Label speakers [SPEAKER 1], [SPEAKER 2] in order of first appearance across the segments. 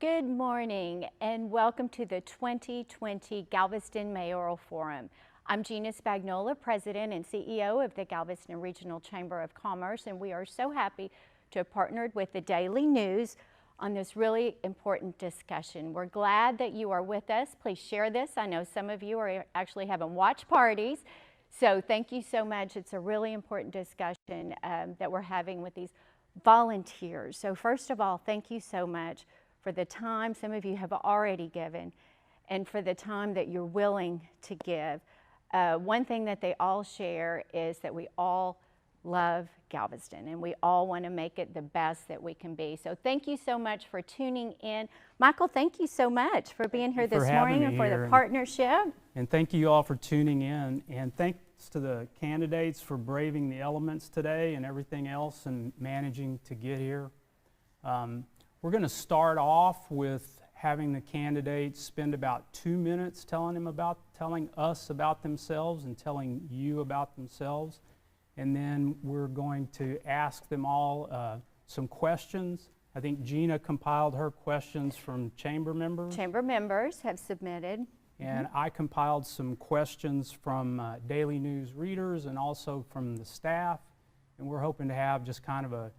[SPEAKER 1] Good morning and welcome to the 2020 Galveston Mayoral Forum. I'm Gina Spagnola, President and CEO of the Galveston Regional Chamber of Commerce, and we are so happy to have partnered with the Daily News on this really important discussion. We're glad that you are with us. Please share this. I know some of you are actually having watch parties, so thank you so much. It's a really important discussion that we're having with these volunteers. So first of all, thank you so much for the time some of you have already given and for the time that you're willing to give. One thing that they all share is that we all love Galveston and we all want to make it the best that we can be. So thank you so much for tuning in. Michael, thank you so much for being here this morning and for the partnership.
[SPEAKER 2] And thank you all for tuning in. And thanks to the candidates for braving the elements today and everything else and managing to get here. We're going to start off with having the candidates spend about 2 minutes telling us about themselves and telling you about themselves. And then we're going to ask them all some questions. I think Gina compiled her questions from chamber members.
[SPEAKER 1] Chamber members have submitted.
[SPEAKER 2] And I compiled some questions from Daily News readers and also from the staff. And we're hoping to have just kind of a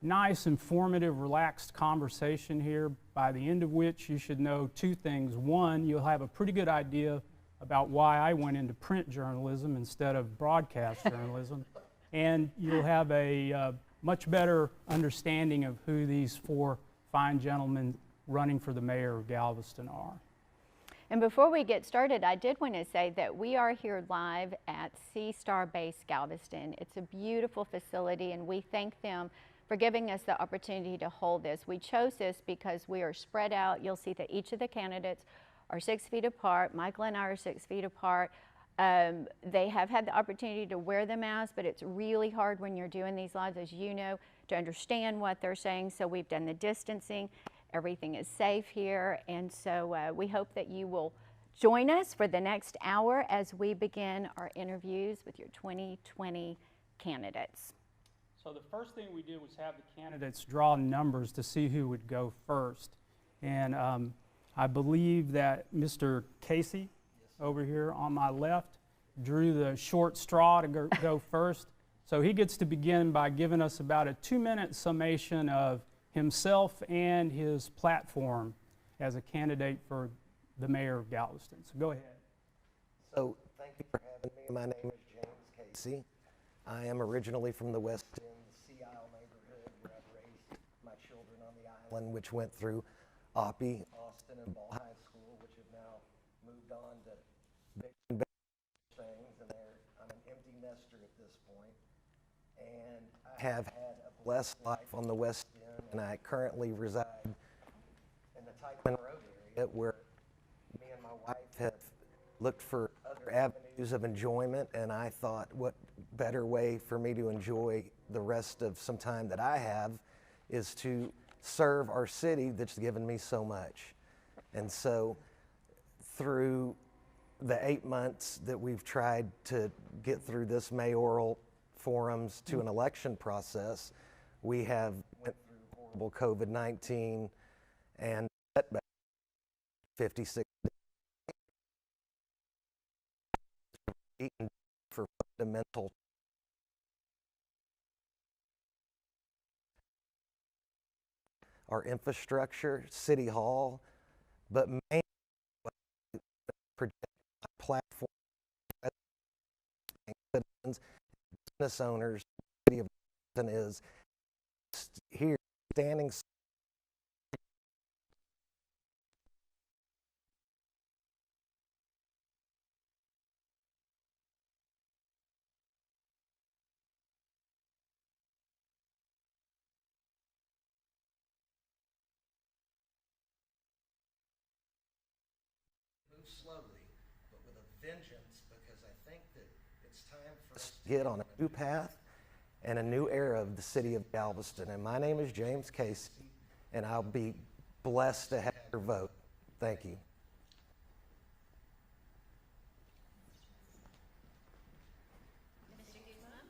[SPEAKER 2] nice, informative, relaxed conversation here, by the end of which you should know two things. One, you'll have a pretty good idea about why I went into print journalism instead of broadcast journalism. And you'll have a much better understanding of who these four fine gentlemen running for the mayor of Galveston are.
[SPEAKER 1] And before we get started, I did want to say that we are here live at Sea Star Base Galveston. It's a beautiful facility and we thank them for giving us the opportunity to hold this. We chose this because we are spread out. You'll see that each of the candidates are 6 feet apart. Michael and I are 6 feet apart. They have had the opportunity to wear the mask, but it's really hard when you're doing these lives, as you know, to understand what they're saying. So we've done the distancing. Everything is safe here. And so we hope that you will join us for the next hour as we begin our interviews with your 2020 candidates.
[SPEAKER 2] So the first thing we did was have the candidates draw numbers to see who would go first. And I believe that Mr. Casey, over here on my left, drew the short straw to go first. So he gets to begin by giving us about a 2-minute summation of himself and his platform as a candidate for the mayor of Galveston. So go ahead.
[SPEAKER 3] So thank you for having me. My name is James Casey. I am originally from the West End, Sea Isle neighborhood, where I've raised my children on the island, which went through Oppie, Austin, and Ball High School, which have now moved on to bigger and better things, and I'm an empty nester at this point. And I have had a blessed life on the West End, and I currently reside in the Teichman Road area, where me and my wife have looked for other avenues of enjoyment, and I thought, what better way for me to enjoy the rest of some time that I have is to serve our city that's given me so much. And so through the 8 months that we've tried to get through this mayoral forums to an election process, we have went through horrible COVID-19 and setback 56 for fundamental our infrastructure, City Hall, but mainly project platform citizens, business owners, the city of Galveston is here standing. Slowly, but with a vengeance, because I think that it's time for us to get on a new path and a new era of the city of Galveston. And my name is James Casey, and I'll be blessed to have your vote. Thank you.
[SPEAKER 1] Mr. Guzman?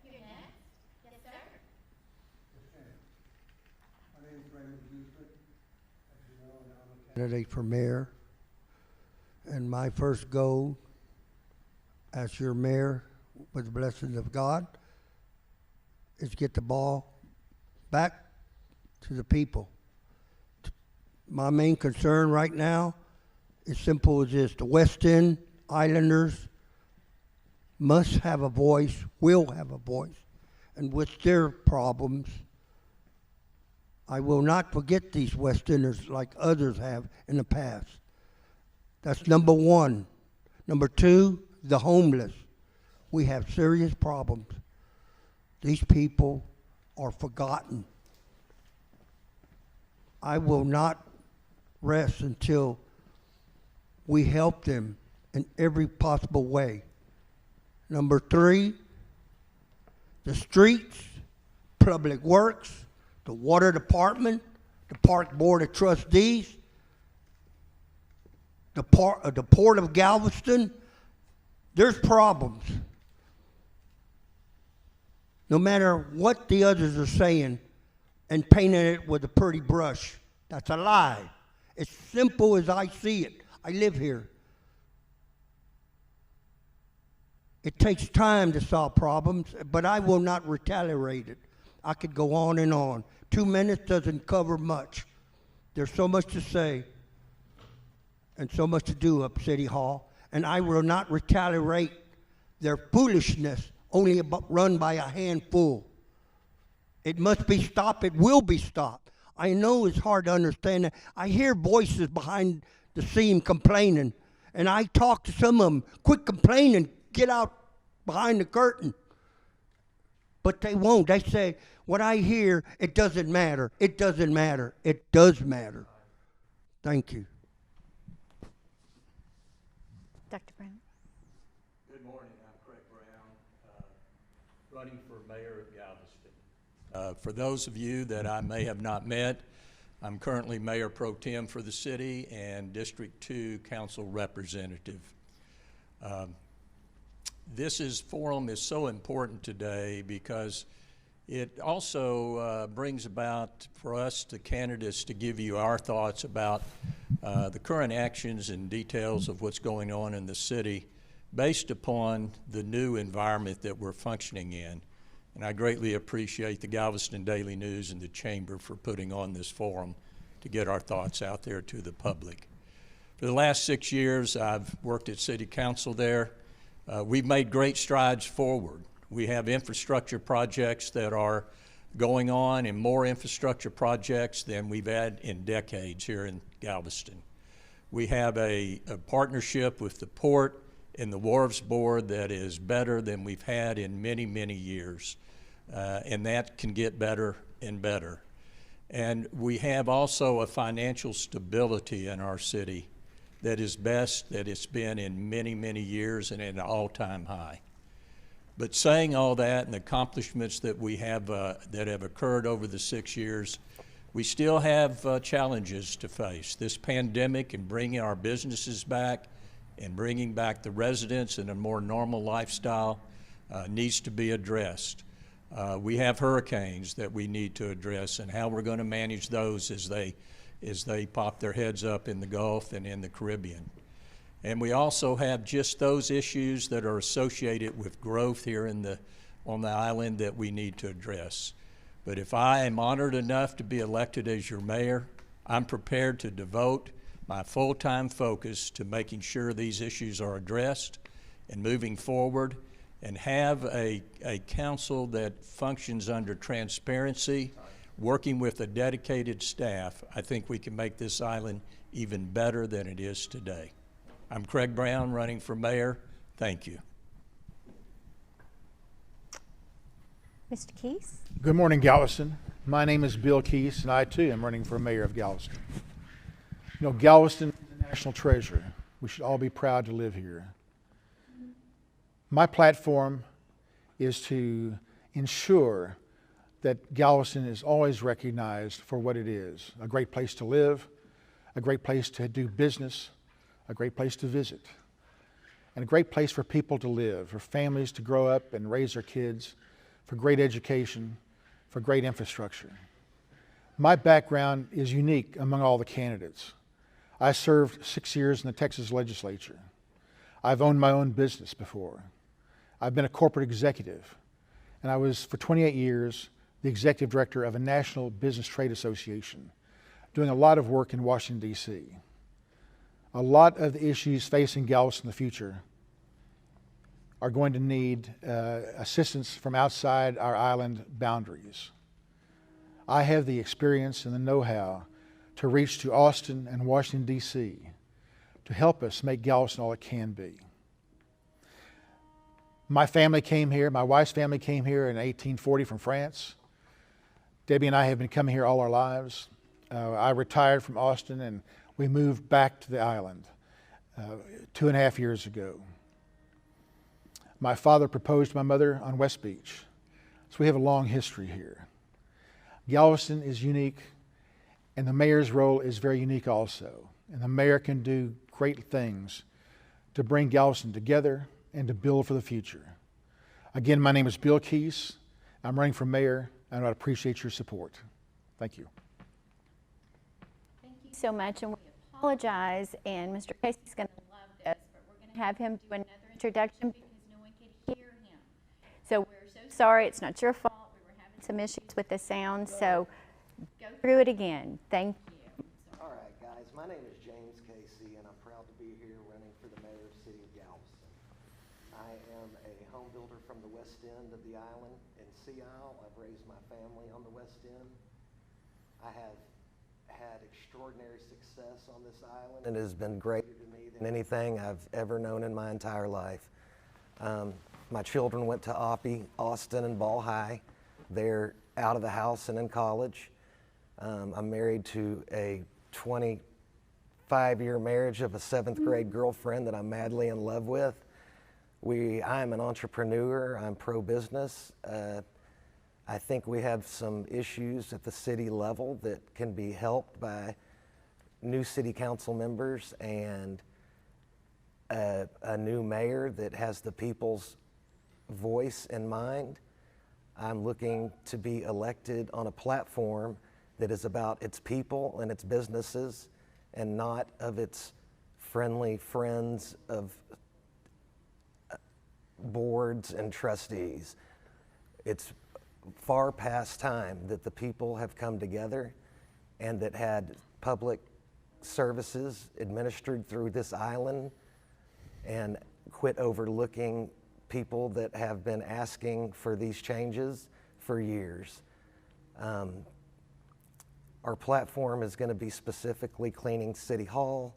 [SPEAKER 1] You're next. Yes, sir.
[SPEAKER 4] My name is Raymond Houston. candidate for mayor, and my first goal as your mayor, with the blessings of God, is get the ball back to the people. My main concern right now is simple as this: the West End Islanders must have a voice, will have a voice, and with their problems, I will not forget these West Enders like others have in the past. That's number one. Number two, the homeless. We have serious problems. These people are forgotten. I will not rest until we help them in every possible way. Number three, the streets, public works, the water department, the park board of trustees, the port of Galveston. There's problems. No matter what the others are saying and painting it with a pretty brush, that's a lie. It's simple as I see it. I live here. It takes time to solve problems, but I will not retaliate it. I could go on and on. 2 minutes doesn't cover much. There's so much to say and so much to do up City Hall, and I will not retaliate their foolishness only run by a handful. It must be stopped. It will be stopped. I know it's hard to understand that. I hear voices behind the scene complaining, and I talk to some of them. Quit complaining. Get out behind the curtain. But they won't. They say, what I hear, it doesn't matter. It doesn't matter. It does matter. Thank you.
[SPEAKER 1] Dr. Brown.
[SPEAKER 5] Good morning. I'm Craig Brown, running for mayor of Galveston. For those of you that I may have not met, I'm currently Mayor Pro Tem for the city and District 2 Council Representative. This forum is so important today because it also brings about for us, the candidates, to give you our thoughts about the current actions and details of what's going on in the city based upon the new environment that we're functioning in. And I greatly appreciate the Galveston Daily News and the Chamber for putting on this forum to get our thoughts out there to the public. For the last 6 years, I've worked at City Council there. We've made great strides forward. We have infrastructure projects that are going on, and more infrastructure projects than we've had in decades here in Galveston. We have a partnership with the port and the Wharves Board that is better than we've had in many, many years. And that can get better and better. And we have also a financial stability in our city that is best that it's been in many, many years and at an all-time high. But saying all that and the accomplishments that we have that have occurred over the 6 years, we still have challenges to face. This pandemic and bringing our businesses back and bringing back the residents in a more normal lifestyle needs to be addressed. We have hurricanes that we need to address, and how we're going to manage those as they pop their heads up in the Gulf and in the Caribbean. And we also have just those issues that are associated with growth here on the island that we need to address. But if I am honored enough to be elected as your mayor, I'm prepared to devote my full-time focus to making sure these issues are addressed and moving forward, and have a council that functions under transparency, working with a dedicated staff. I think we can make this island even better than it is today. I'm Craig Brown, running for mayor. Thank you.
[SPEAKER 1] Mr. Keese?
[SPEAKER 6] Good morning, Galveston. My name is Bill Keese, and I too am running for mayor of Galveston. You know, Galveston is a national treasure. We should all be proud to live here. My platform is to ensure that Galveston is always recognized for what it is: a great place to live, a great place to do business, a great place to visit, and a great place for people to live, for families to grow up and raise their kids, for great education, for great infrastructure. My background is unique among all the candidates. I served 6 years in the Texas legislature. I've owned my own business before. I've been a corporate executive, and I was, for 28 years, the executive director of a national business trade association, doing a lot of work in Washington, D.C. A lot of the issues facing Galveston in the future are going to need assistance from outside our island boundaries. I have the experience and the know-how to reach to Austin and Washington, D.C. to help us make Galveston all it can be. My family came here, my wife's family came here in 1840 from France. Debbie and I have been coming here all our lives. I retired from Austin and we moved back to the island 2.5 years ago. My father proposed to my mother on West Beach, so we have a long history here. Galveston is unique, and the mayor's role is very unique also. And the mayor can do great things to bring Galveston together and to build for the future. Again, my name is Bill Keese. I'm running for mayor, and I'd appreciate your support. Thank you.
[SPEAKER 1] Thank you so much, and we apologize, and Mr. Casey's going to love this, but we're going to have him do another introduction because no one could hear him. So we're so sorry. It's not your fault. We were having some issues with the sound, so go through it again. Thank you.
[SPEAKER 3] All right, guys, my name is James Casey, and I'm proud to be here running for the mayor of the city of Galveston. I am a home builder from the west end of the island in Sea Isle. I've raised my family on the west end. I have had extraordinary success on this island, and it has been greater to me than anything I've ever known in my entire life. My children went to Austin and Ball High. They're out of the house and in college. I'm married to a 25-year marriage of a 7th grade girlfriend that I'm madly in love with. I'm an entrepreneur. I'm pro-business. I think we have some issues at the city level that can be helped by new city council members and a new mayor that has the people's voice in mind. I'm looking to be elected on a platform that is about its people and its businesses and not of its friendly friends of boards and trustees. It's far past time that the people have come together and that had public services administered through this island and quit overlooking people that have been asking for these changes for years. Our platform is going to be specifically cleaning City Hall,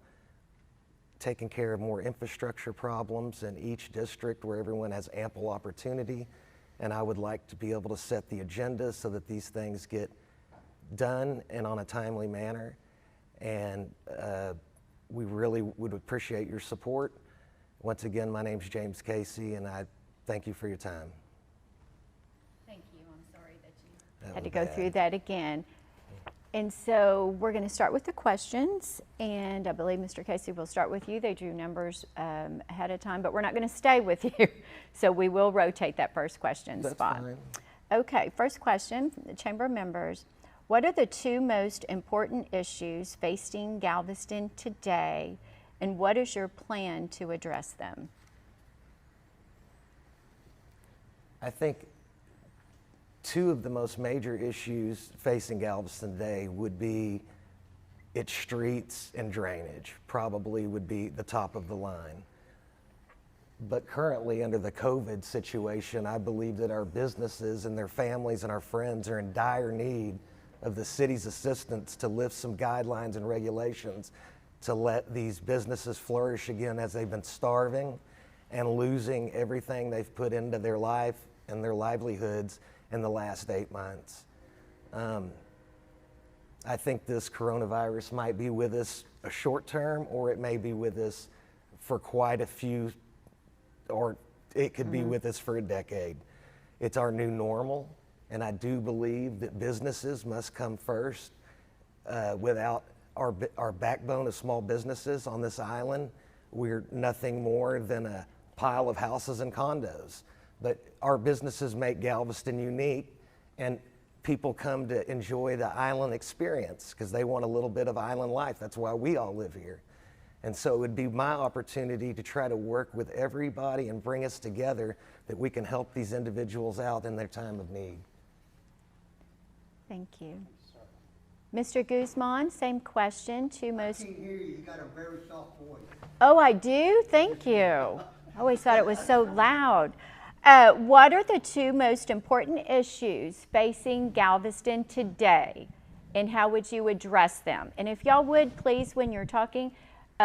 [SPEAKER 3] taking care of more infrastructure problems in each district where everyone has ample opportunity. And I would like to be able to set the agenda so that these things get done and on a timely manner. And we really would appreciate your support. Once again, my name's James Casey, and I thank you for your time.
[SPEAKER 1] Thank you. I'm sorry that you had to go through that again. And so we're going to start with the questions, and I believe Mr. Casey will start with you. They drew numbers ahead of time, but we're not going to stay with you. So we will rotate that first question spot.
[SPEAKER 3] Fine.
[SPEAKER 1] Okay, first question from the chamber members. What are the two most important issues facing Galveston today, and what is your plan to address them?
[SPEAKER 3] I think two of the most major issues facing Galveston today would be its streets and drainage, probably would be the top of the line. But currently, under the COVID situation, I believe that our businesses and their families and our friends are in dire need of the city's assistance to lift some guidelines and regulations to let these businesses flourish again, as they've been starving and losing everything they've put into their life and their livelihoods in the last 8 months. I think this coronavirus might be with us a short term, or it may be with us for quite a few, or it could be with us for a decade. It's our new normal, and I do believe that businesses must come first. Without our backbone of small businesses on this island, we're nothing more than a pile of houses and condos. But our businesses make Galveston unique, and people come to enjoy the island experience because they want a little bit of island life. That's why we all live here. And so it would be my opportunity to try to work with everybody and bring us together that we can help these individuals out in their time of need.
[SPEAKER 1] Thank you. Mr. Guzman, same question. Two most.
[SPEAKER 4] I can't hear you. You got a very soft voice.
[SPEAKER 1] Oh, I do? Thank you. I always thought it was so loud. What are the two most important issues facing Galveston today, and how would you address them? And if y'all would, please, when you're talking,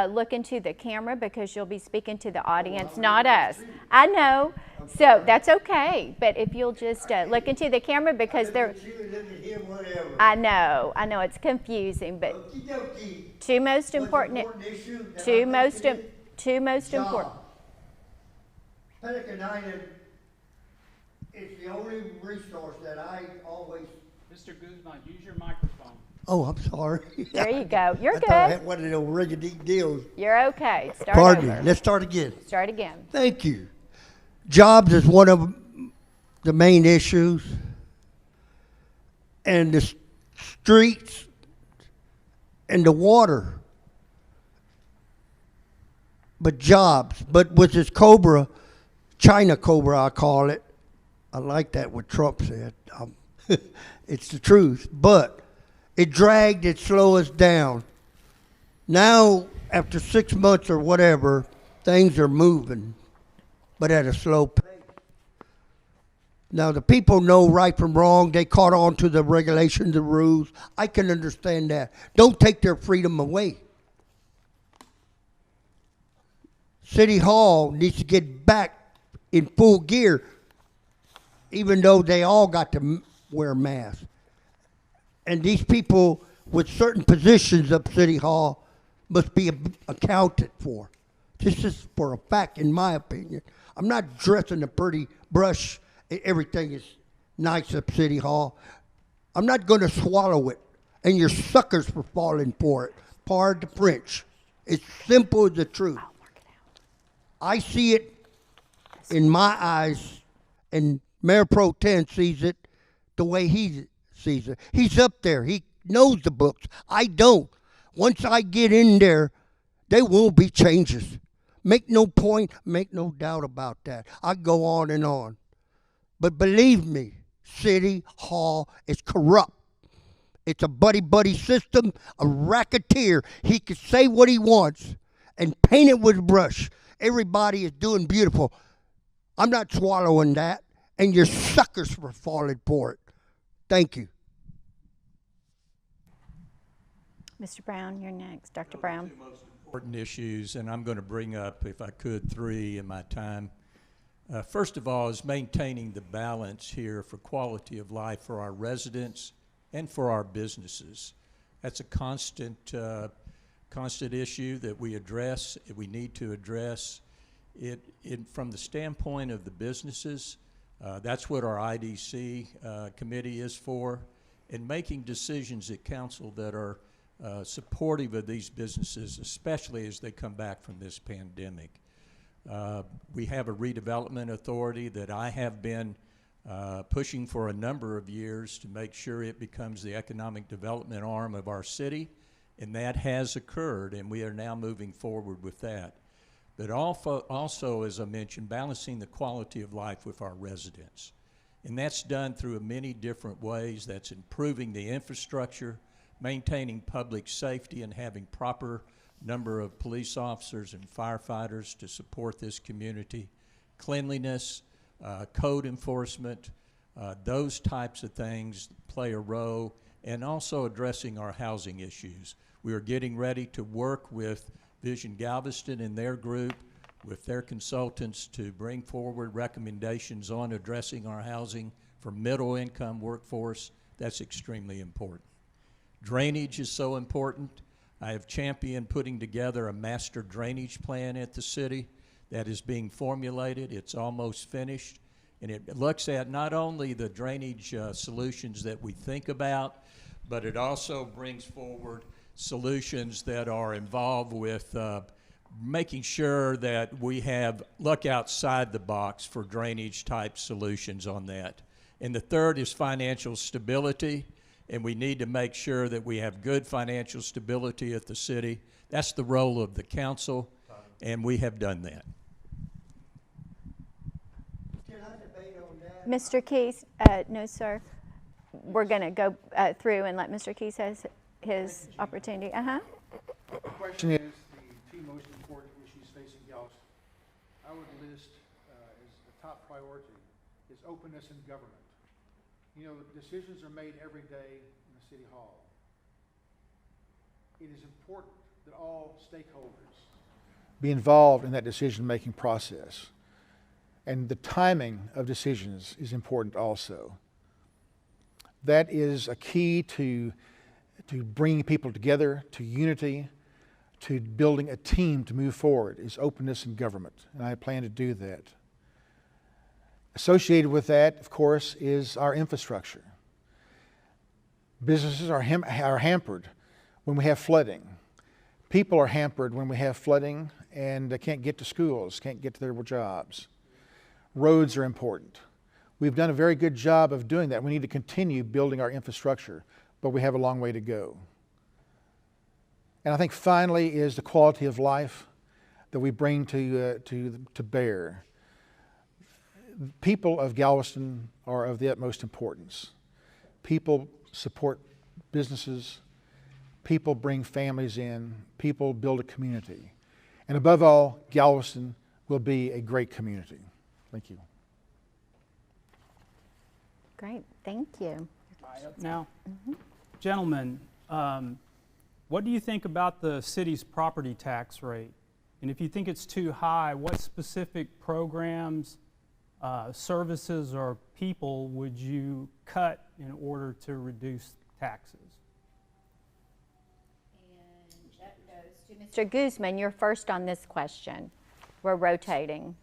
[SPEAKER 1] look into the camera because you'll be speaking to the audience, not us. I know, so that's okay. But if you'll just look into the camera because they're. I know, it's confusing, but two most important important.
[SPEAKER 4] Pelican Island is the only resource that I always.
[SPEAKER 2] Mr. Guzman, use your microphone.
[SPEAKER 4] Oh, I'm sorry.
[SPEAKER 1] There you go. You're
[SPEAKER 4] I thought I
[SPEAKER 1] good.
[SPEAKER 4] had one of those rig-a-dee deals.
[SPEAKER 1] You're okay. Start
[SPEAKER 4] Pardon
[SPEAKER 1] over.
[SPEAKER 4] me. Let's start again.
[SPEAKER 1] Start again.
[SPEAKER 4] Thank you. Jobs is one of the main issues, and the streets and the water. But jobs. But with this Cobra, China Cobra, I call it. I like that what Trump said. It's the truth. But it dragged, it slowed us down. Now, after 6 months or whatever, things are moving, but at a slow pace. Now, the people know right from wrong. They caught on to the regulations, the rules. I can understand that. Don't take their freedom away. City Hall needs to get back in full gear, even though they all got to wear masks. And these people with certain positions of City Hall must be accounted for. This is for a fact, in my opinion. I'm not dressing a pretty brush. Everything is nice at City Hall. I'm not going to swallow it. And you're suckers for falling for it. Pardon the French. It's simple as the truth. I see it in my eyes, and Mayor Pro Tem sees it the way he sees it. He's up there. He knows the books. I don't. Once I get in there, there will be changes. Make no point, make no doubt about that. I go on and on. But believe me, City Hall is corrupt. It's a buddy-buddy system, a racketeer. He can say what he wants and paint it with brush. Everybody is doing beautiful. I'm not swallowing that, and you're suckers for falling for it. Thank you.
[SPEAKER 1] Mr. Brown, you're next. Dr. Brown.
[SPEAKER 5] Two most important issues, and I'm going to bring up, if I could, three in my time. First of all is maintaining the balance here for quality of life for our residents and for our businesses. That's a constant issue that we address, we need to address. From the standpoint of the businesses, that's what our IDC committee is for, and making decisions at council that are supportive of these businesses, especially as they come back from this pandemic. We have a redevelopment authority that I have been pushing for a number of years to make sure it becomes the economic development arm of our city, and that has occurred, and we are now moving forward with that. But also, as I mentioned, balancing the quality of life with our residents. And that's done through many different ways. That's improving the infrastructure, maintaining public safety, and having proper number of police officers and firefighters to support this community, cleanliness, code enforcement, those types of things play a role, and also addressing our housing issues. We are getting ready to work with Vision Galveston and their group, with their consultants, to bring forward recommendations on addressing our housing for middle income workforce. That's extremely important. Drainage is so important. I have championed putting together a master drainage plan at the city that is being formulated. It's almost finished, and it looks at not only the drainage solutions that we think about, but it also brings forward solutions that are involved with making sure that we look outside the box for drainage type solutions on that. And the third is financial stability, and we need to make sure that we have good financial stability at the city. That's the role of the council, and we have done that.
[SPEAKER 1] Mr. Keys, no, sir. We're going to go through and let Mr. Keys has his opportunity.
[SPEAKER 6] The question is the two most important issues facing Galveston. I would list as the top priority is openness in government. You know, decisions are made every day in the City Hall. It is important that all stakeholders be involved in that decision-making process. And the timing of decisions is important also. That is a key to bringing people together, to unity, to building a team to move forward, is openness in government. And I plan to do that. Associated with that, of course, is our infrastructure. Businesses are hampered when we have flooding. People are hampered when we have flooding and they can't get to schools, can't get to their jobs. Roads are important. We've done a very good job of doing that. We need to continue building our infrastructure, but we have a long way to go. And I think finally is the quality of life that we bring to bear. People of Galveston are of the utmost importance. People support businesses. People bring families in. People build a community. And above all, Galveston will be a great community. Thank you.
[SPEAKER 1] Great, thank you.
[SPEAKER 2] Now, gentlemen, what do you think about the city's property tax rate? And if you think it's too high, what specific programs, services, or people would you cut in order to reduce taxes?
[SPEAKER 1] And that goes to Mr. Guzman. You're first on this question. We're rotating.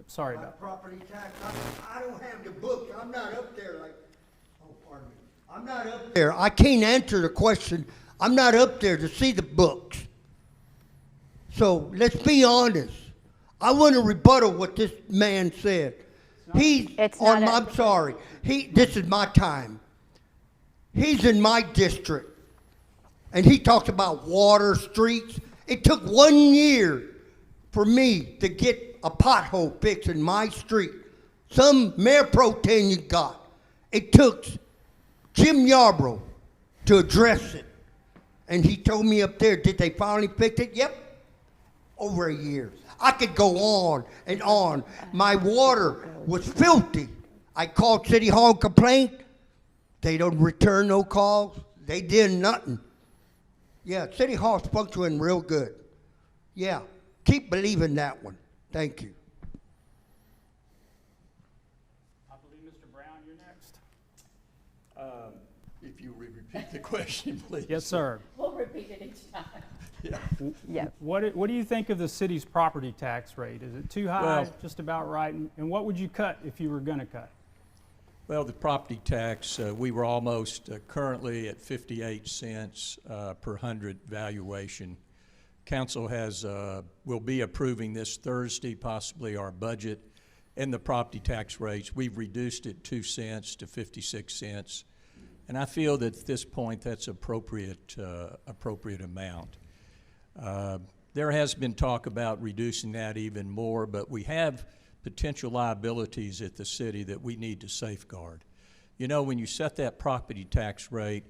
[SPEAKER 2] Sorry about that.
[SPEAKER 4] Property tax, I don't have the book, I'm not up there like, oh, pardon me. I'm not up there, I can't answer the question, I'm not up there to see the books. So, let's be honest. I want to rebuttal what this man said. I'm sorry, this is my time. He's in my district, and he talks about water, streets. It took 1 year for me to get a pothole fixed in my street. Some mayor pro tem you got. It took Jim Yarbrough to address it. And he told me up there, did they finally fix it? Yep, over a year. I could go on and on. My water was filthy. I called City Hall and complained. They don't return no calls. They did nothing. Yeah, City Hall's functioning real good. Yeah, keep believing that one. Thank you.
[SPEAKER 2] I believe Mr. Brown, you're next.
[SPEAKER 5] If you repeat the question, please.
[SPEAKER 2] Yes, sir.
[SPEAKER 1] We'll repeat it each time.
[SPEAKER 5] Yeah.
[SPEAKER 1] Yeah.
[SPEAKER 2] What do you think of the city's property tax rate? Is it too high,
[SPEAKER 5] Well,
[SPEAKER 2] just about right? And what would you cut if you were going to cut?
[SPEAKER 5] Well, the property tax, we were almost currently at 58 cents per hundred valuation. Council will be approving this Thursday, possibly our budget and the property tax rates. We've reduced it 2 cents to 56 cents. And I feel that at this point that's appropriate amount. There has been talk about reducing that even more, but we have potential liabilities at the city that we need to safeguard. You know, when you set that property tax rate,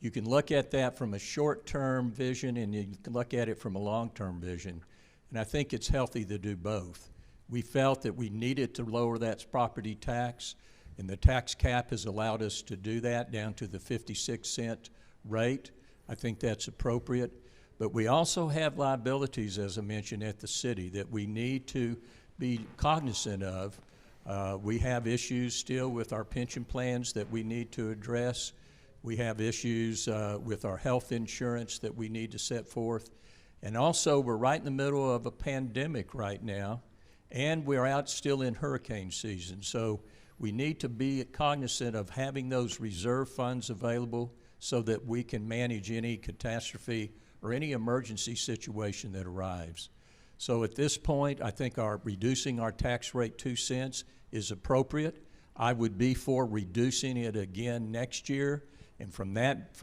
[SPEAKER 5] you can look at that from a short-term vision and you can look at it from a long-term vision. And I think it's healthy to do both. We felt that we needed to lower that property tax, and the tax cap has allowed us to do that down to the 56-cent rate. I think that's appropriate. But we also have liabilities, as I mentioned, at the city that we need to be cognizant of. We have issues still with our pension plans that we need to address. We have issues with our health insurance that we need to set forth. And also, we're right in the middle of a pandemic right now, and we're out still in hurricane season. So we need to be cognizant of having those reserve funds available so that we can manage any catastrophe or any emergency situation that arrives. So at this point, I think reducing our tax rate 2 cents is appropriate. I would be for reducing it again next year, and from that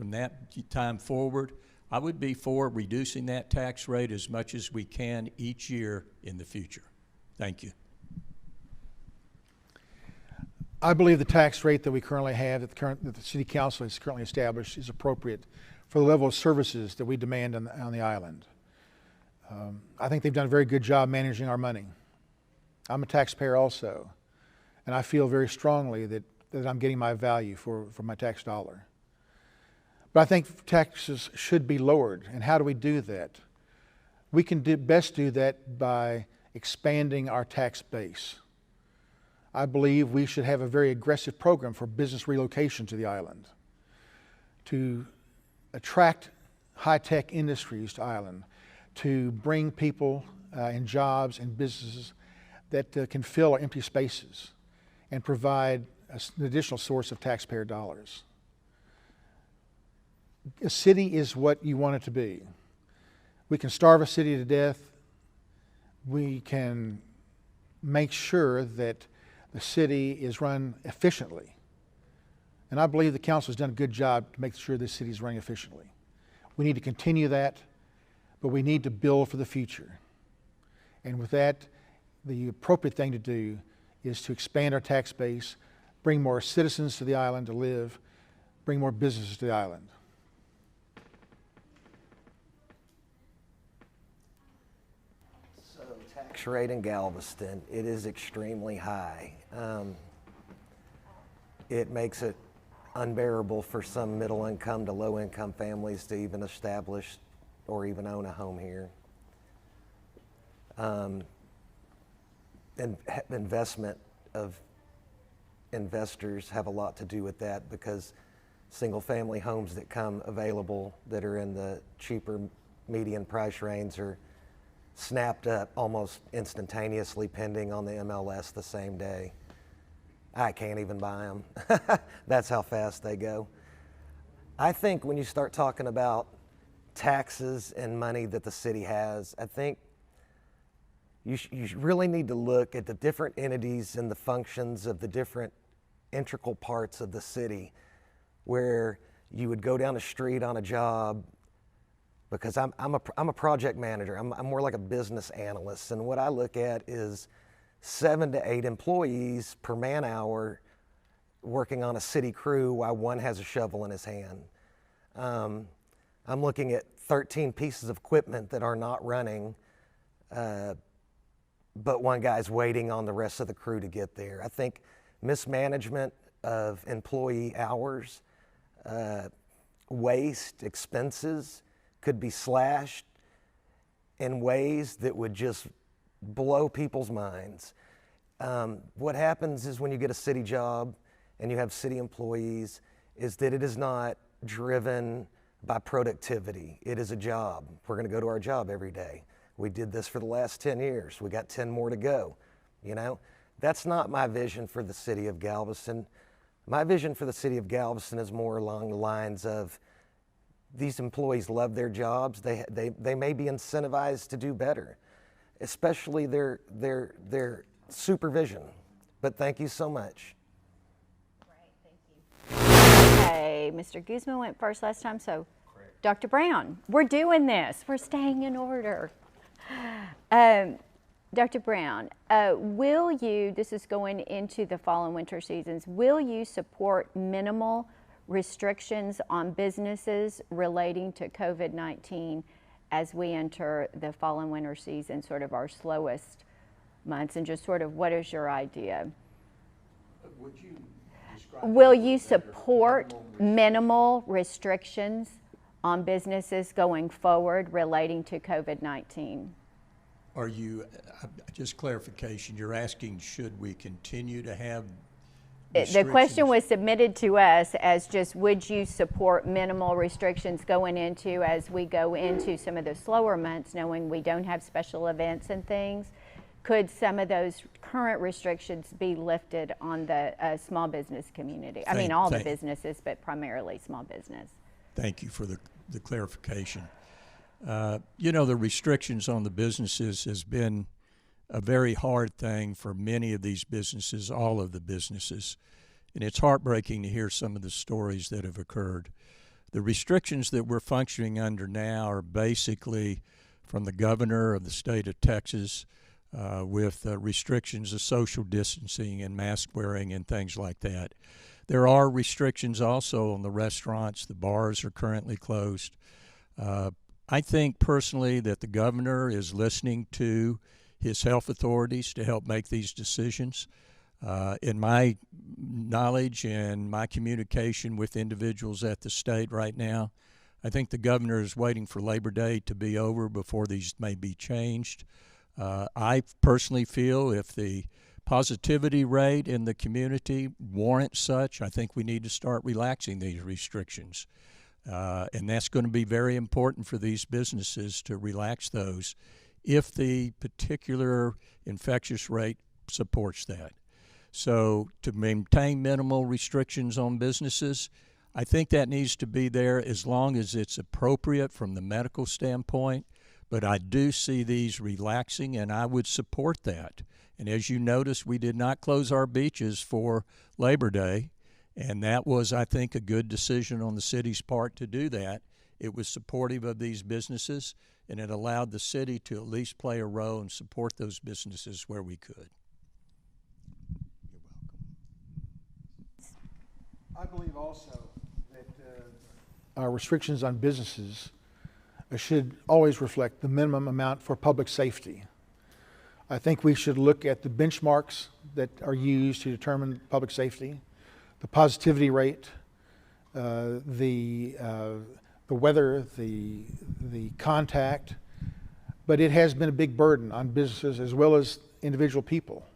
[SPEAKER 5] time forward, I would be for reducing that tax rate as much as we can each year in the future. Thank you.
[SPEAKER 6] I believe the tax rate that we currently have, that the City Council has currently established, is appropriate for the level of services that we demand on the island. I think they've done a very good job managing our money. I'm a taxpayer also, and I feel very strongly that I'm getting my value for my tax dollar. But I think taxes should be lowered, and how do we do that? We can best do that by expanding our tax base. I believe we should have a very aggressive program for business relocation to the island, to attract high-tech industries to the island, to bring people and jobs and businesses that can fill our empty spaces and provide an additional source of taxpayer dollars. A city is what you want it to be. We can starve a city to death. We can make sure that the city is run efficiently. And I believe the council has done a good job to make sure this city is running efficiently. We need to continue that, but we need to build for the future. And with that, the appropriate thing to do is to expand our tax base, bring more citizens to the island to live, bring more businesses to the island.
[SPEAKER 3] So tax rate in Galveston, it is extremely high. It makes it unbearable for some middle income to low income families to even establish or even own a home here. And investment of investors have a lot to do with that, because single family homes that come available that are in the cheaper median price range are snapped up almost instantaneously, pending on the MLS the same day. I can't even buy them. That's how fast they go. I think when you start talking about taxes and money that the city has, I think you really need to look at the different entities and the functions of the different integral parts of the city, where you would go down the street on a job, because I'm a project manager. I'm more like a business analyst, and what I look at is 7 to 8 employees per man hour working on a city crew while one has a shovel in his hand. I'm looking at 13 pieces of equipment that are not running, but one guy's waiting on the rest of the crew to get there. I think mismanagement of employee hours, waste, expenses could be slashed in ways that would just blow people's minds. What happens is, when you get a city job and you have city employees, is that it is not driven by productivity. It is a job. We're going to go to our job every day. We did this for the last 10 years. We got 10 more to go. You know, that's not my vision for the city of Galveston. My vision for the city of Galveston is more along the lines of, these employees love their jobs. They may be incentivized to do better, especially their supervision. But thank you so much.
[SPEAKER 1] Right, thank you. Okay, Mr. Guzman went first last time, so correct. Dr. Brown, we're doing this. We're staying in order. Dr. Brown, will you, this is going into the fall and winter seasons, will you support minimal restrictions on businesses relating to COVID-19 as we enter the fall and winter season, sort of our slowest months, and just sort of what is your idea?
[SPEAKER 5] Would you describe
[SPEAKER 1] Will you support minimal restrictions on businesses going forward relating to COVID-19?
[SPEAKER 5] Are you, just clarification, you're asking, should we continue to have
[SPEAKER 1] The question was submitted to us as just, would you support minimal restrictions going into, as we go into some of the slower months, knowing we don't have special events and things? Could some of those current restrictions be lifted on the small business community? I mean, all the businesses, but primarily small business.
[SPEAKER 5] Thank you for the clarification. You know, the restrictions on the businesses has been a very hard thing for many of these businesses, all of the businesses. And it's heartbreaking to hear some of the stories that have occurred. The restrictions that we're functioning under now are basically from the governor of the state of Texas, with restrictions of social distancing and mask wearing and things like that. There are restrictions also on the restaurants. The bars are currently closed. I think personally that the governor is listening to his health authorities to help make these decisions. In my knowledge and my communication with individuals at the state right now, I think the governor is waiting for Labor Day to be over before these may be changed. I personally feel if the positivity rate in the community warrants such, I think we need to start relaxing these restrictions. And that's going to be very important for these businesses to relax those if the particular infectious rate supports that. So to maintain minimal restrictions on businesses, I think that needs to be there as long as it's appropriate from the medical standpoint. But I do see these relaxing, and I would support that. And as you notice, we did not close our beaches for Labor Day, and that was, I think, a good decision on the city's part to do that. It was supportive of these businesses, and it allowed the city to at least play a role and support those businesses where we could.
[SPEAKER 6] I believe also that our restrictions on businesses should always reflect the minimum amount for public safety. I think we should look at the benchmarks that are used to determine public safety, the positivity rate, the weather, the contact, but it has been a big burden on businesses as well as individual people.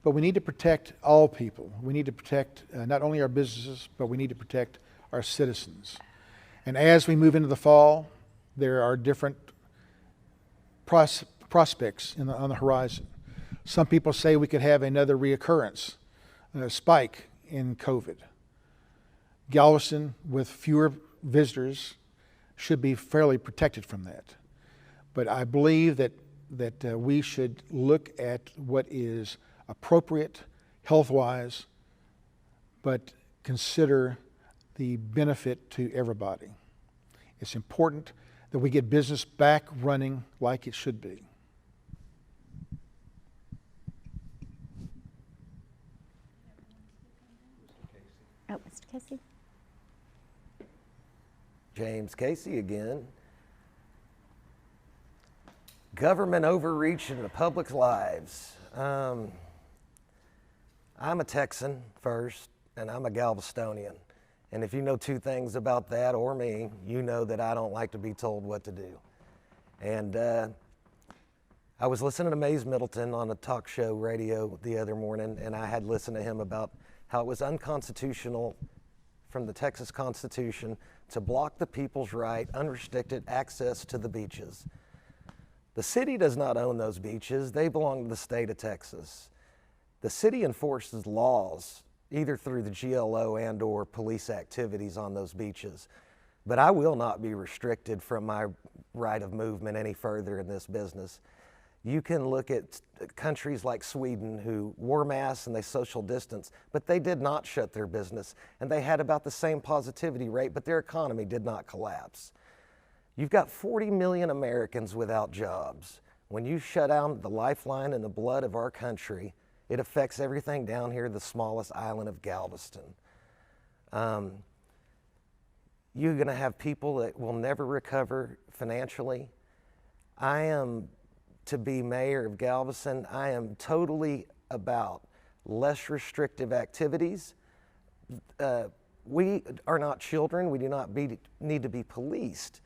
[SPEAKER 6] But we need to protect all people. We need to protect not only our businesses, but we need to protect our citizens. And as we move into the fall, there are different prospects on the horizon. Some people say we could have another reoccurrence, a spike in COVID. Galveston, with fewer visitors, should be fairly protected from that. But I believe that we should look at what is appropriate health-wise, but consider the benefit to everybody. It's important that we get business back running like it should be.
[SPEAKER 1] Oh, Mr. Casey.
[SPEAKER 3] James Casey again. Government overreach in the public's lives. I'm a Texan first, and I'm a Galvestonian. And if you know two things about that or me, you know that I don't like to be told what to do. And I was listening to Mays Middleton on a talk show radio the other morning, and I had listened to him about how it was unconstitutional from the Texas Constitution to block the people's right, unrestricted access to the beaches. The city does not own those beaches. They belong to the state of Texas. The city enforces laws either through the GLO and or police activities on those beaches. But I will not be restricted from my right of movement any further in this business. You can look at countries like Sweden who wore masks and they social distance, but they did not shut their business, and they had about the same positivity rate, but their economy did not collapse. You've got 40 million Americans without jobs. When you shut down the lifeline and the blood of our country, it affects everything down here, the smallest island of Galveston. You're gonna have people that will never recover financially. To be mayor of Galveston, I am totally about less restrictive activities. We are not children. We do not need to be policed.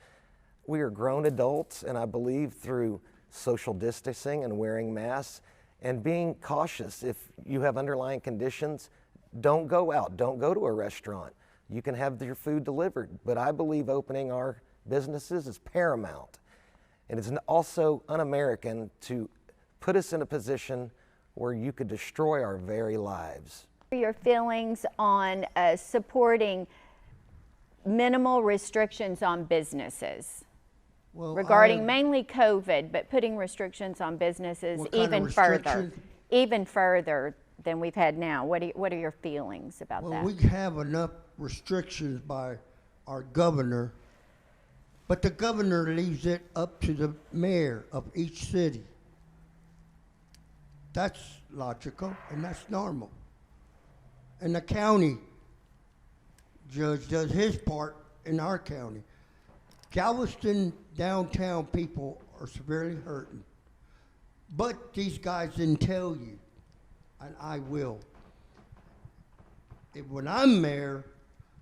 [SPEAKER 3] We are grown adults, and I believe through social distancing and wearing masks and being cautious. If you have underlying conditions, don't go out. Don't go to a restaurant. You can have your food delivered. But I believe opening our businesses is paramount. And it's also un-American to put us in a position where you could destroy our very lives.
[SPEAKER 1] Your feelings on supporting minimal restrictions on businesses?
[SPEAKER 4] Well,
[SPEAKER 1] regarding mainly COVID, but putting restrictions on businesses
[SPEAKER 4] What kind of
[SPEAKER 1] even further,
[SPEAKER 4] restrictions?
[SPEAKER 1] even further than we've had now. What are your feelings about
[SPEAKER 4] Well,
[SPEAKER 1] that?
[SPEAKER 4] we have enough restrictions by our governor, but the governor leaves it up to the mayor of each city. That's logical and that's normal. And the county judge does his part in our county. Galveston downtown people are severely hurting. But these guys didn't tell you, and I will. When I'm mayor,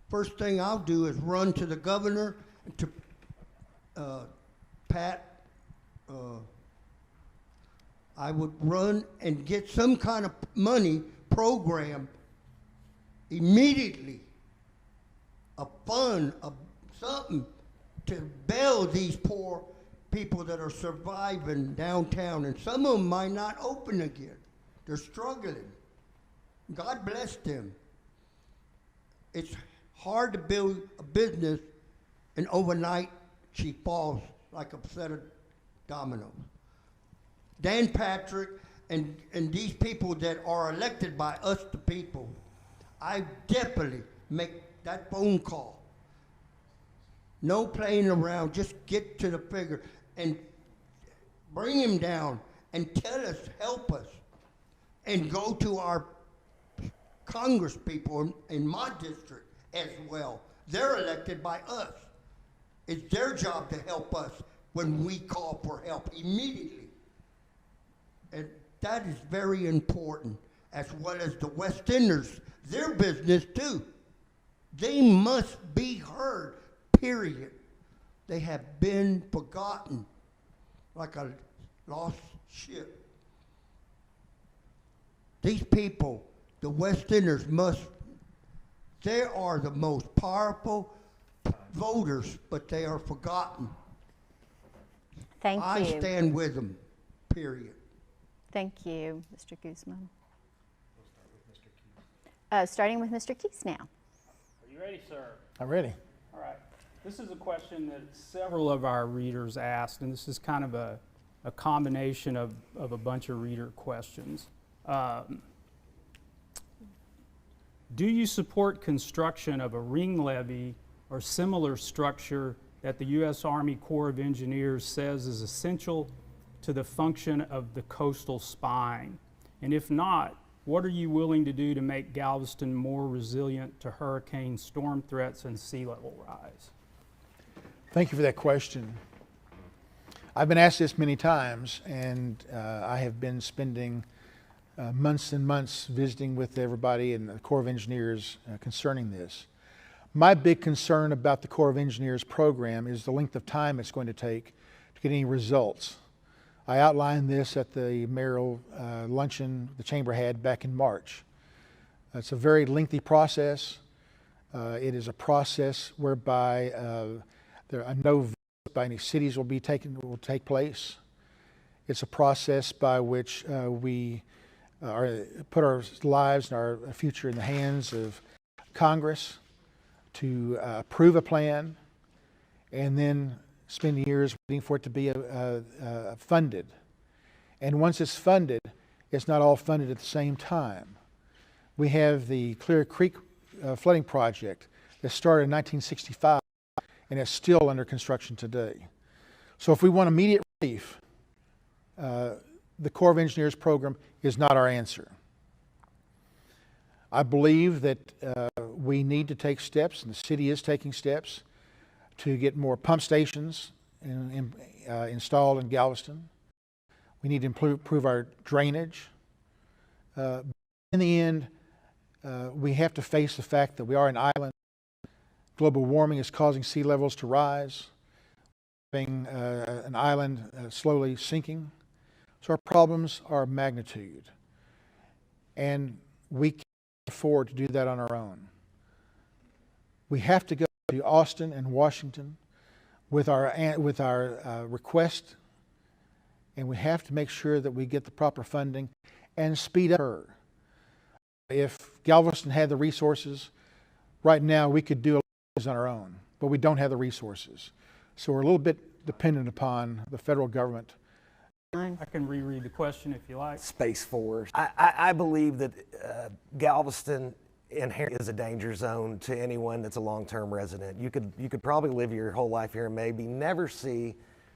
[SPEAKER 4] first thing I'll do is run to the governor, to Pat. I would run and get some kind of money program immediately, a fund, something to bail these poor people that are surviving downtown. And some of them might not open again. They're struggling. God bless them. It's hard to build a business and overnight she falls like a set of dominoes. Dan Patrick and these people that are elected by us, the people, I definitely make that phone call. No playing around, just get to the figure and bring him down and tell us, help us, and go to our Congress people in my district as well. They're elected by us. It's their job to help us when we call for help immediately. And that is very important, as well as the West Enders, their business too. They must be heard, period. They have been forgotten like a lost ship. These people, the West Enders, they are the most powerful voters, but they are forgotten.
[SPEAKER 1] Thank
[SPEAKER 4] I
[SPEAKER 1] you.
[SPEAKER 4] stand with them, period.
[SPEAKER 1] Thank you, Mr. Guzman. Starting with Mr. Keese now.
[SPEAKER 2] Are you ready, sir?
[SPEAKER 6] I'm ready.
[SPEAKER 2] All right. This is a question that several of our readers asked, and this is kind of a combination of a bunch of reader questions. Do you support construction of a ring levee or similar structure that the U.S. Army Corps of Engineers says is essential to the function of the coastal spine? And if not, what are you willing to do to make Galveston more resilient to hurricane storm threats and sea level rise?
[SPEAKER 6] Thank you for that question. I've been asked this many times, and I have been spending months and months visiting with everybody in the Corps of Engineers concerning this. My big concern about the Corps of Engineers program is the length of time it's going to take to get any results. I outlined this at the Mayoral luncheon the Chamber had back in March. It's a very lengthy process. It is a process whereby there are no votes by any cities will take place. It's a process by which we put our lives and our future in the hands of Congress to approve a plan, and then spend years waiting for it to be funded. And once it's funded, it's not all funded at the same time. We have the Clear Creek flooding project that started in 1965 and is still under construction today. So if we want immediate relief, the Corps of Engineers program is not our answer. I believe that we need to take steps, and the city is taking steps, to get more pump stations installed in Galveston. We need to improve our drainage. In the end, we have to face the fact that we are an island. Global warming is causing sea levels to rise, having an island slowly sinking. So our problems are of magnitude, and we can't afford to do that on our own. We have to go to Austin and Washington with our request, and we have to make sure that we get the proper funding and speed up her. If Galveston had the resources, right now we could do a lot on our own, but we don't have the resources. So we're a little bit dependent upon the federal government.
[SPEAKER 2] I can reread the question if you like.
[SPEAKER 3] Space Force. I believe that Galveston inherently is a danger zone to anyone that's a long-term resident. You could probably live your whole life here and maybe never see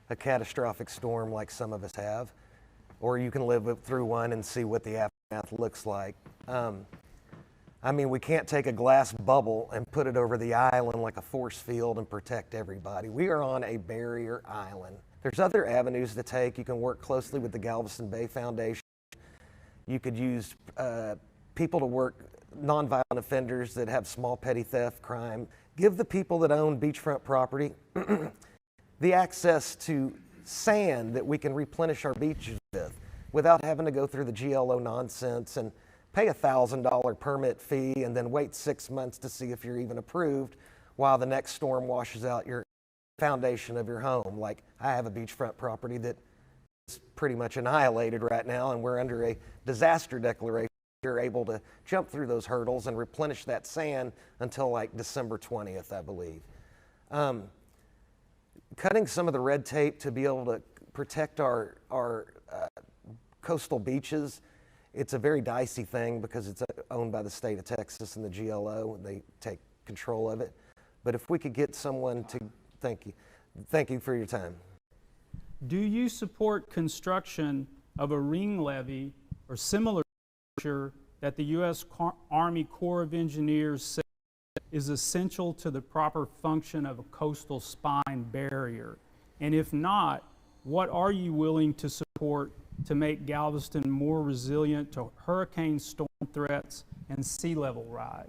[SPEAKER 3] a catastrophic storm like some of us have, or you can live through one and see what the aftermath looks like. I mean, we can't take a glass bubble and put it over the island like a force field and protect everybody. We are on a barrier island. There's other avenues to take. You can work closely with the Galveston Bay Foundation. You could use people to work, nonviolent offenders that have small petty theft crime. Give the people that own beachfront property the access to sand that we can replenish our beaches with without having to go through the GLO nonsense and pay $1,000 permit fee and then wait 6 months to see if you're even approved while the next storm washes out your foundation of your home. Like, I have a beachfront property that is pretty much annihilated right now, and we're under a disaster declaration. You're able to jump through those hurdles and replenish that sand until like December 20th, I believe. Cutting some of the red tape to be able to protect our coastal beaches, it's a very dicey thing because it's owned by the state of Texas and the GLO, and they take control of it. But if we could get someone to, thank you for your time.
[SPEAKER 2] Do you support construction of a ring levee or similar structure that the U.S. Army Corps of Engineers said is essential to the proper function of a coastal spine barrier? And if not, what are you willing to support to make Galveston more resilient to hurricane storm threats and sea level rise?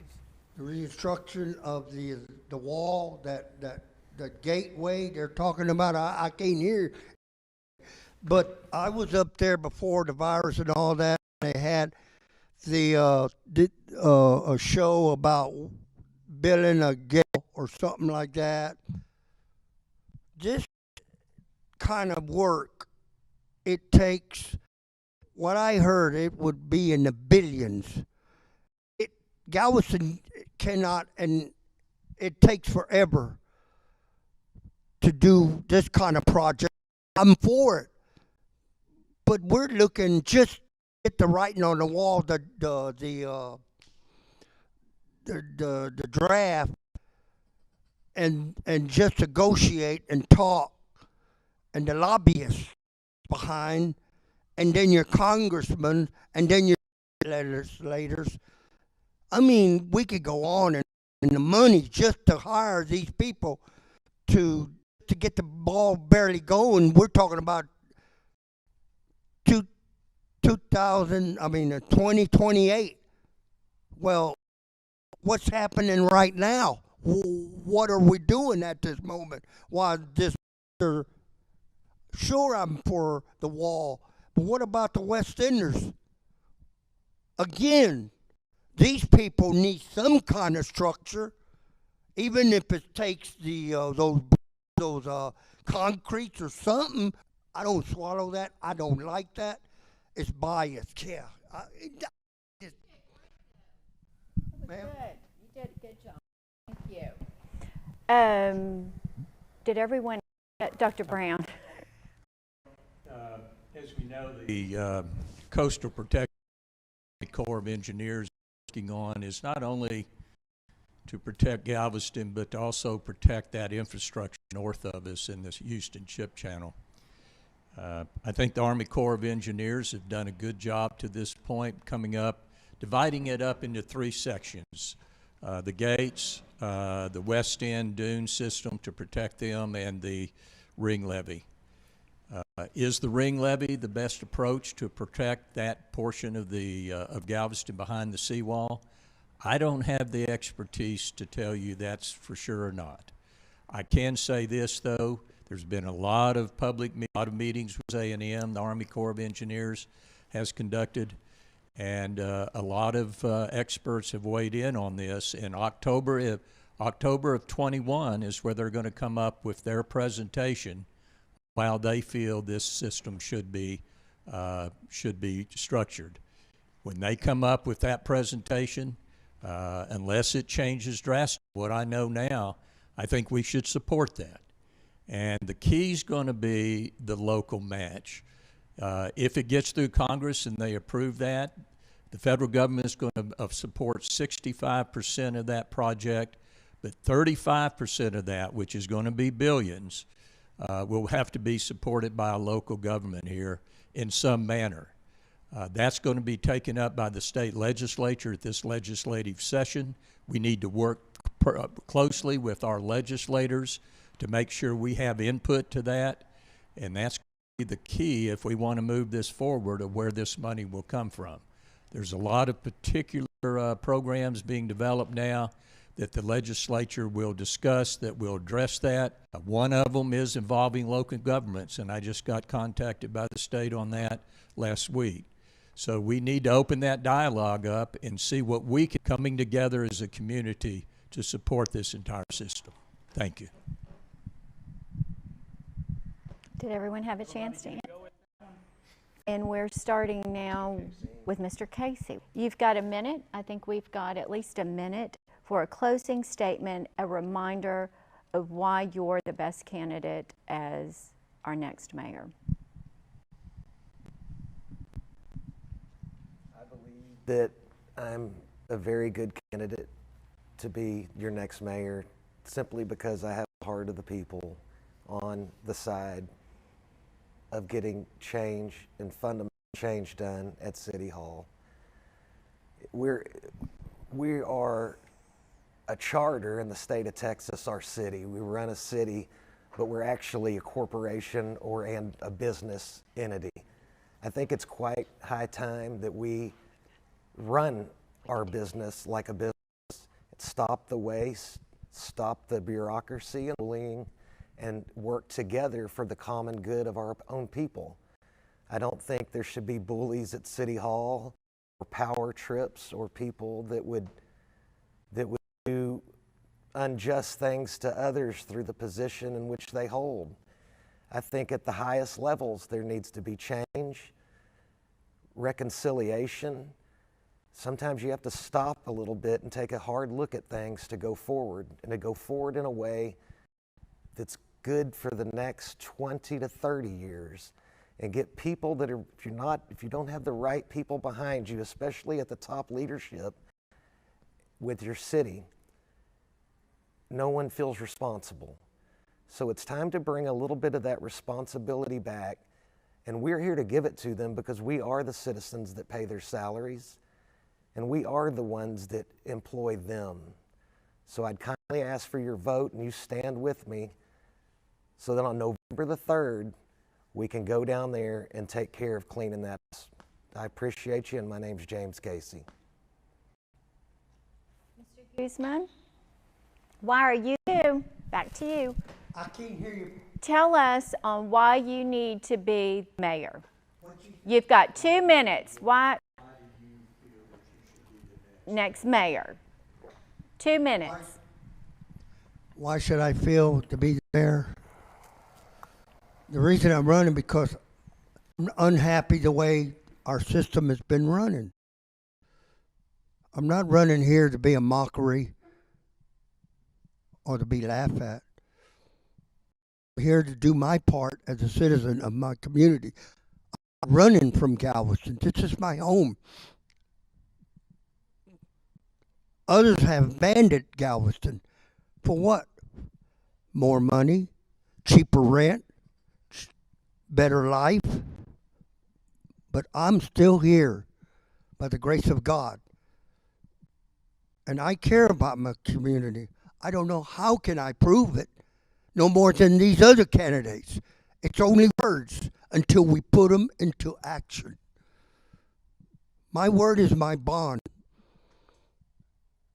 [SPEAKER 4] The reconstruction of the wall, the gateway they're talking about, I can't hear. But I was up there before the virus and all that. They had a show about building a gate or something like that. This kind of work, it takes, what I heard, it would be in the billions. Galveston cannot, and it takes forever to do this kind of project. I'm for it, but we're looking just at the writing on the wall, the draft, and just negotiate and talk, and the lobbyists behind, and then your congressmen, and then your legislators. I mean, we could go on, and the money just to hire these people to get the ball barely going. We're talking about 2028. Well, what's happening right now? What are we doing at this moment? Why sure, I'm for the wall, but what about the West Enders? Again, these people need some kind of structure, even if it takes those concretes or something. I don't swallow that. I don't like that. It's biased. Yeah.
[SPEAKER 1] That was good. You did a good job. Thank you. Did everyone, Dr. Brown?
[SPEAKER 5] As we know, the Coastal Protection Corps of Engineers working on is not only to protect Galveston, but to also protect that infrastructure north of us in this Houston Ship Channel. I think the Army Corps of Engineers have done a good job to this point, coming up, dividing it up into 3 sections. The gates, the West End dune system to protect them, and the ring levee. Is the ring levee the best approach to protect that portion of of Galveston behind the seawall? I don't have the expertise to tell you that's for sure or not. I can say this, though. There's been a lot of meetings with A&M, the Army Corps of Engineers has conducted, and a lot of experts have weighed in on this. In October of 21 is where they're going to come up with their presentation while they feel this system should be structured. When they come up with that presentation, unless it changes drastically, what I know now, I think we should support that. And the key's going to be the local match. If it gets through Congress and they approve that, the federal government is going to support 65% of that project, but 35% of that, which is going to be billions, will have to be supported by a local government here in some manner. That's going to be taken up by the state legislature at this legislative session. We need to work closely with our legislators to make sure we have input to that, and that's the key if we want to move this forward of where this money will come from. There's a lot of particular programs being developed now that the legislature will discuss that will address that. One of them is involving local governments, and I just got contacted by the state on that last week. So we need to open that dialogue up and see what we can coming together as a community to support this entire system. Thank you.
[SPEAKER 1] Did everyone have a chance to answer? And we're starting now with Mr. Casey. You've got a minute. I think we've got at least a minute for a closing statement, a reminder of why you're the best candidate as our next mayor.
[SPEAKER 3] I believe that I'm a very good candidate to be your next mayor simply because I have the heart of the people on the side of getting change and fundamental change done at City Hall. We are a charter in the state of Texas, our city. We run a city, but we're actually a corporation and a business entity. I think it's quite high time that we run our business like a business, stop the waste, stop the bureaucracy and bullying, and work together for the common good of our own people. I don't think there should be bullies at City Hall or power trips or people that would do unjust things to others through the position in which they hold. I think at the highest levels there needs to be change, reconciliation. Sometimes you have to stop a little bit and take a hard look at things to go forward, and to go forward in a way that's good for the next 20 to 30 years, and get people that are, if you don't have the right people behind you, especially at the top leadership with your city, no one feels responsible. So it's time to bring a little bit of that responsibility back, and we're here to give it to them because we are the citizens that pay their salaries, and we are the ones that employ them. So I'd kindly ask for your vote, and you stand with me so that on November the 3rd, we can go down there and take care of cleaning that up. I appreciate you, and my name's James Casey.
[SPEAKER 1] Mr. Guzman, why are you? Back to you.
[SPEAKER 4] I can't hear you.
[SPEAKER 1] Tell us on why you need to be mayor. You've got 2 minutes. Why next mayor? 2 minutes.
[SPEAKER 4] Why should I feel to be the mayor? The reason I'm running because I'm unhappy the way our system has been running. I'm not running here to be a mockery or to be laughed at. I'm here to do my part as a citizen of my community. I'm running from Galveston. This is my home. Others have abandoned Galveston. For what? More money, cheaper rent, better life. But I'm still here by the grace of God. And I care about my community. I don't know how can I prove it, no more than these other candidates. It's only words until we put them into action. My word is my bond.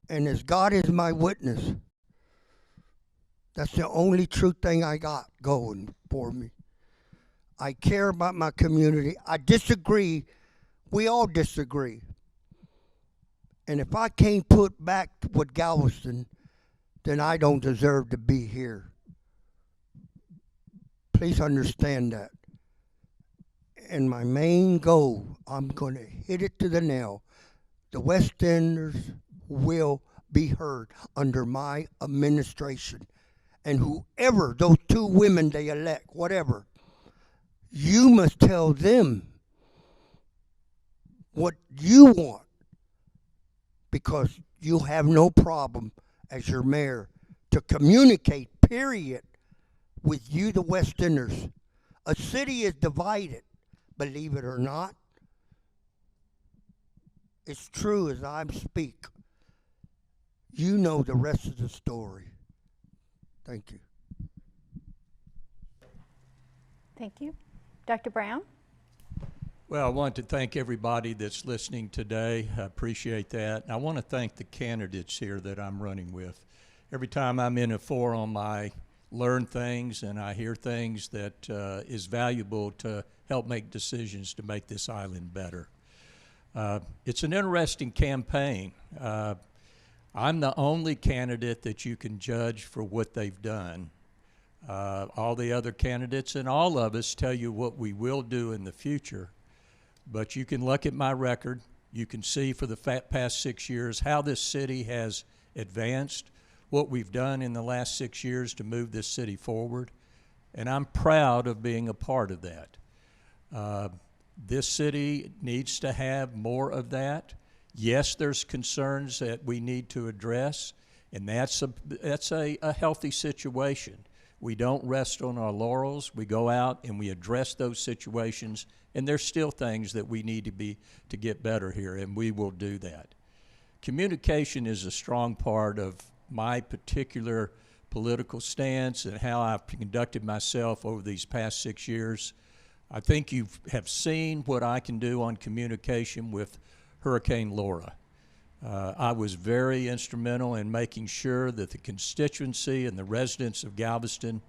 [SPEAKER 4] And as God is my witness, that's the only true thing I got going for me. I care about my community. I disagree. We all disagree. And if I can't put back with Galveston, then I don't deserve to be here. Please understand that. And my main goal, I'm going to hit it to the nail. The West Enders will be heard under my administration. and whoever, those two women they elect, whatever, you must tell them what you want, because you have no problem as your mayor to communicate, period, with you, the West Enders. A city is divided, believe it or not. It's true as I speak. You know the rest of the story. Thank you.
[SPEAKER 1] Thank you. Dr. Brown?
[SPEAKER 5] Well, I want to thank everybody that's listening today. I appreciate that. And I want to thank the candidates here that I'm running with. Every time I'm in a forum, I learn things and I hear things that is valuable to help make decisions to make this island better. It's an interesting campaign. I'm the only candidate that you can judge for what they've done. All the other candidates and all of us tell you what we will do in the future. But you can look at my record. You can see for the past 6 years how this city has advanced, what we've done in the last 6 years to move this city forward. And I'm proud of being a part of that. This city needs to have more of that. Yes, there's concerns that we need to address, and that's a healthy situation. We don't rest on our laurels. We go out and we address those situations, and there's still things that we need to get better here, and we will do that. Communication is a strong part of my particular political stance and how I've conducted myself over these past 6 years. I think you have seen what I can do on communication with Hurricane Laura. I was very instrumental in making sure that the constituency and the residents of Galveston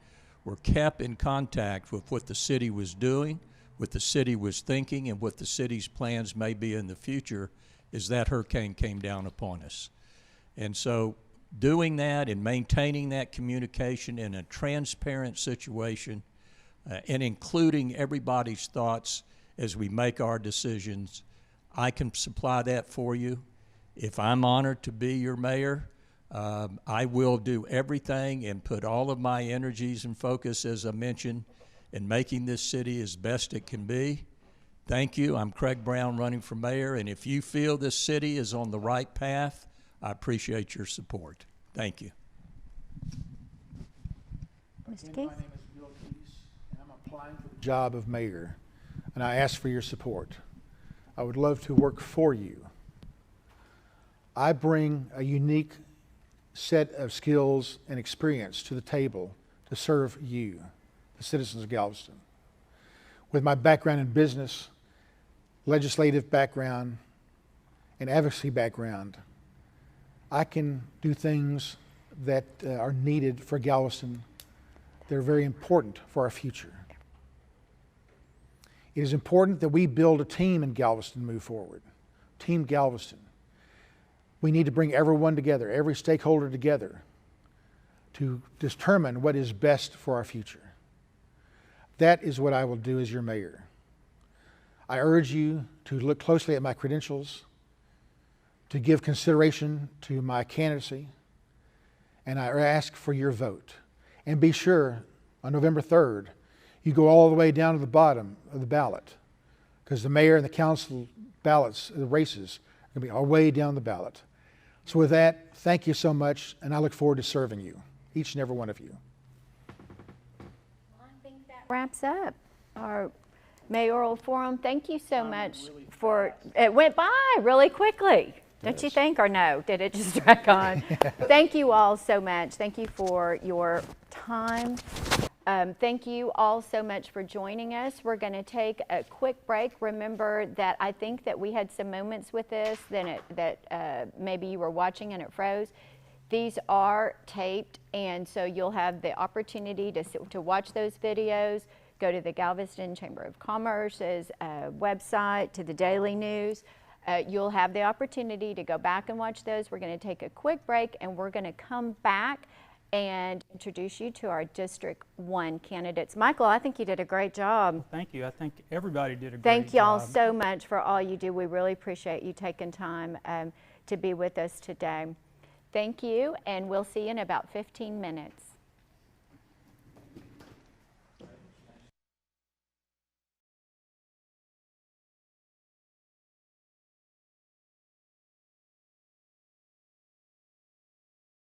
[SPEAKER 5] were kept in contact with what the city was doing, what the city was thinking, and what the city's plans may be in the future as that hurricane came down upon us. And so doing that and maintaining that communication in a transparent situation and including everybody's thoughts as we make our decisions, I can supply that for you. If I'm honored to be your mayor, I will do everything and put all of my energies and focus, as I mentioned, in making this city as best it can be. Thank you. I'm Craig Brown, running for mayor, and if you feel this city is on the right path, I appreciate your support. Thank you.
[SPEAKER 1] Mr.
[SPEAKER 6] Again,
[SPEAKER 1] Keith?
[SPEAKER 6] my name is Bill Keith, and I'm applying for the job of mayor, and I ask for your support. I would love to work for you. I bring a unique set of skills and experience to the table to serve you, the citizens of Galveston. With my background in business, legislative background, and advocacy background, I can do things that are needed for Galveston. They're very important for our future. It is important that we build a team in Galveston and move forward. Team Galveston. We need to bring everyone together, every stakeholder together, to determine what is best for our future. That is what I will do as your mayor. I urge you to look closely at my credentials, to give consideration to my candidacy, and I ask for your vote. And be sure, on November 3rd, you go all the way down to the bottom of the ballot, because the mayor and the council ballots, the races, are going to be all the way down the ballot. So with that, thank you so much, and I look forward to serving you, each and every one of you.
[SPEAKER 1] I think that wraps up our mayoral forum. Thank you so much for, it went by really quickly. Don't you think, or no? Did it just drag on? Thank you all so much. Thank you for your time. Thank you all so much for joining us. We're going to take a quick break. Remember that I think that we had some moments with this that maybe you were watching and it froze. These are taped, and so you'll have the opportunity to watch those videos. Go to the Galveston Chamber of Commerce's website, to the Daily News. You'll have the opportunity to go back and watch those. We're going to take a quick break, and we're going to come back and introduce you to our District 1 candidates. Michael, I think you did a great job.
[SPEAKER 2] Thank you. I think everybody did a great job.
[SPEAKER 1] Thank y'all so much for all you do. We really appreciate you taking time to be with us today. Thank you, and we'll see you in about 15 minutes.